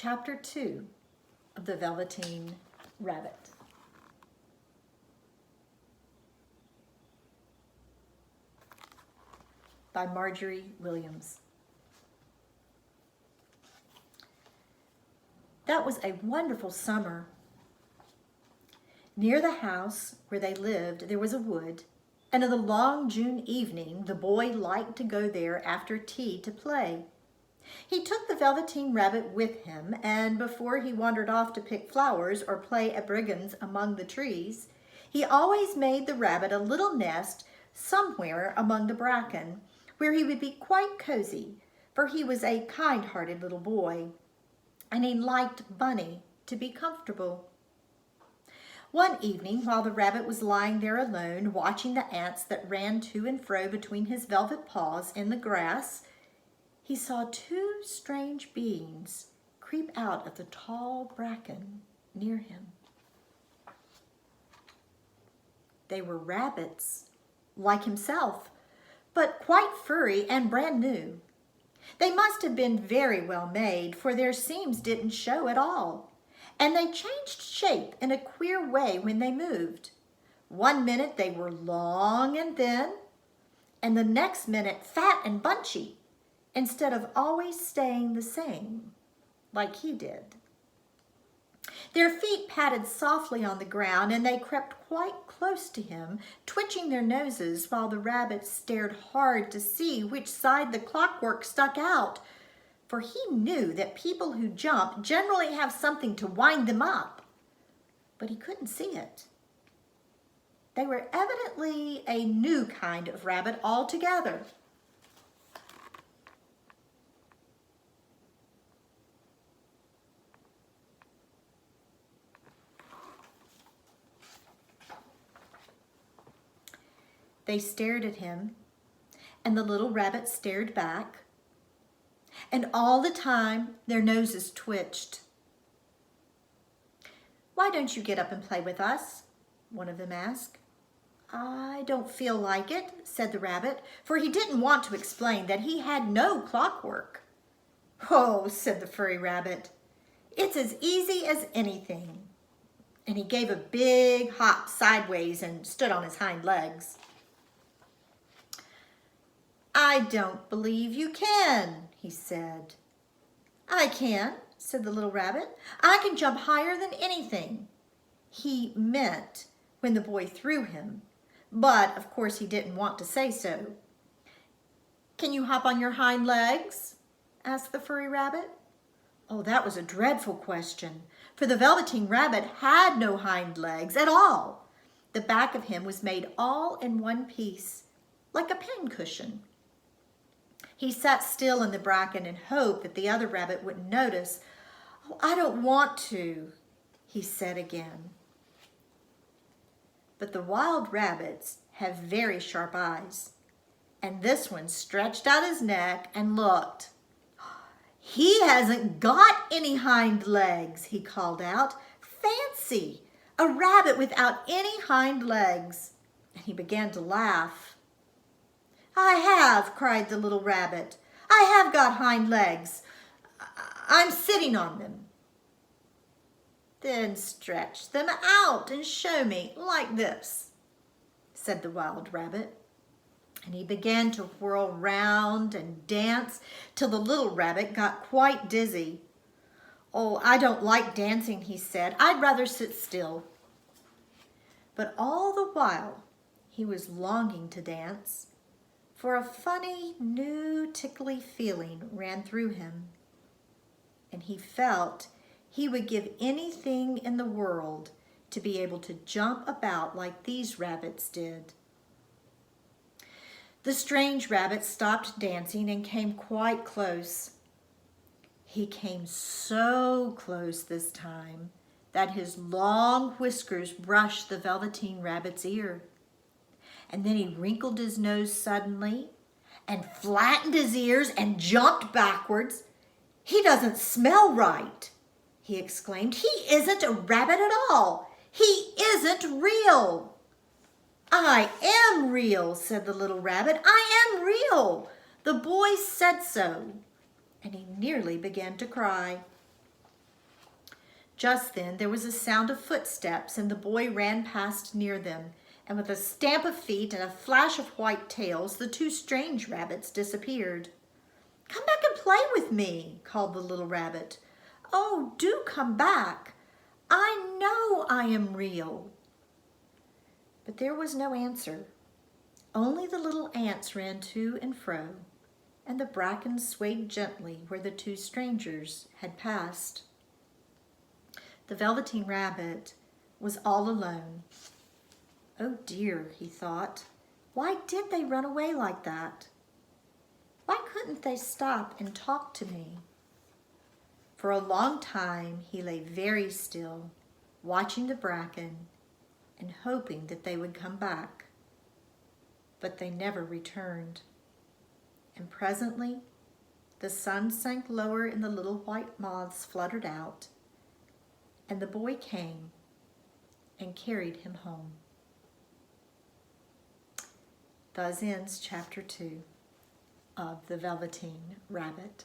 Chapter 2 of the Velveteen Rabbit. By Margery Williams. That was a wonderful summer. Near the house where they lived, there was a wood, and in the long June evening, the boy liked to go there after tea to play. He took the Velveteen Rabbit with him, and before he wandered off to pick flowers or play at brigands among the trees, he always made the rabbit a little nest somewhere among the bracken, where he would be quite cozy, for he was a kind-hearted little boy, and he liked Bunny to be comfortable. One evening, while the rabbit was lying there alone, watching the ants that ran to and fro between his velvet paws in the grass, he saw two strange beings creep out of the tall bracken near him. They were rabbits, like himself, but quite furry and brand new. They must have been very well made, for their seams didn't show at all, and they changed shape in a queer way when they moved. One minute they were long and thin, and the next minute fat and bunchy, instead of always staying the same, like he did. Their feet patted softly on the ground, and they crept quite close to him, twitching their noses while the rabbit stared hard to see which side the clockwork stuck out, for he knew that people who jump generally have something to wind them up, but he couldn't see it. They were evidently a new kind of rabbit altogether. They stared at him, and the little rabbit stared back, and all the time their noses twitched. "Why don't you get up and play with us?" one of them asked. "I don't feel like it," said the rabbit, for he didn't want to explain that he had no clockwork. "Oh," said the furry rabbit, "it's as easy as anything." And he gave a big hop sideways and stood on his hind legs. "I don't believe you can," he said. "I can," said the little rabbit. "I can jump higher than anything." He meant when the boy threw him, but of course he didn't want to say so. "Can you hop on your hind legs?" asked the furry rabbit. Oh, that was a dreadful question, for the Velveteen Rabbit had no hind legs at all. The back of him was made all in one piece, like a pincushion. He sat still in the bracken and hoped that the other rabbit wouldn't notice. "Oh, I don't want to," he said again. But the wild rabbits have very sharp eyes, and this one stretched out his neck and looked. "He hasn't got any hind legs," he called out. "Fancy, a rabbit without any hind legs." And he began to laugh. "I have," cried the little rabbit. "I have got hind legs. I'm sitting on them." "Then stretch them out and show me, like this," said the wild rabbit. And he began to whirl round and dance till the little rabbit got quite dizzy. "Oh, I don't like dancing," he said. "I'd rather sit still." But all the while he was longing to dance, for a funny, new, tickly feeling ran through him, and he felt he would give anything in the world to be able to jump about like these rabbits did. The strange rabbit stopped dancing and came quite close. He came so close this time that his long whiskers brushed the Velveteen Rabbit's ear. And then he wrinkled his nose suddenly and flattened his ears and jumped backwards. "He doesn't smell right," he exclaimed. "He isn't a rabbit at all. He isn't real." "I am real," said the little rabbit. "I am real. The boy said so." And he nearly began to cry. Just then there was a sound of footsteps, and the boy ran past near them, and with a stamp of feet and a flash of white tails, the two strange rabbits disappeared. "Come back and play with me," called the little rabbit. "Oh, do come back. I know I am real." But there was no answer. Only the little ants ran to and fro, and the bracken swayed gently where the two strangers had passed. The Velveteen Rabbit was all alone. "Oh dear," he thought, "why did they run away like that? Why couldn't they stop and talk to me?" For a long time he lay very still, watching the bracken and hoping that they would come back. But they never returned. And presently the sun sank lower and the little white moths fluttered out, and the boy came and carried him home. Thus ends chapter 2 of The Velveteen Rabbit.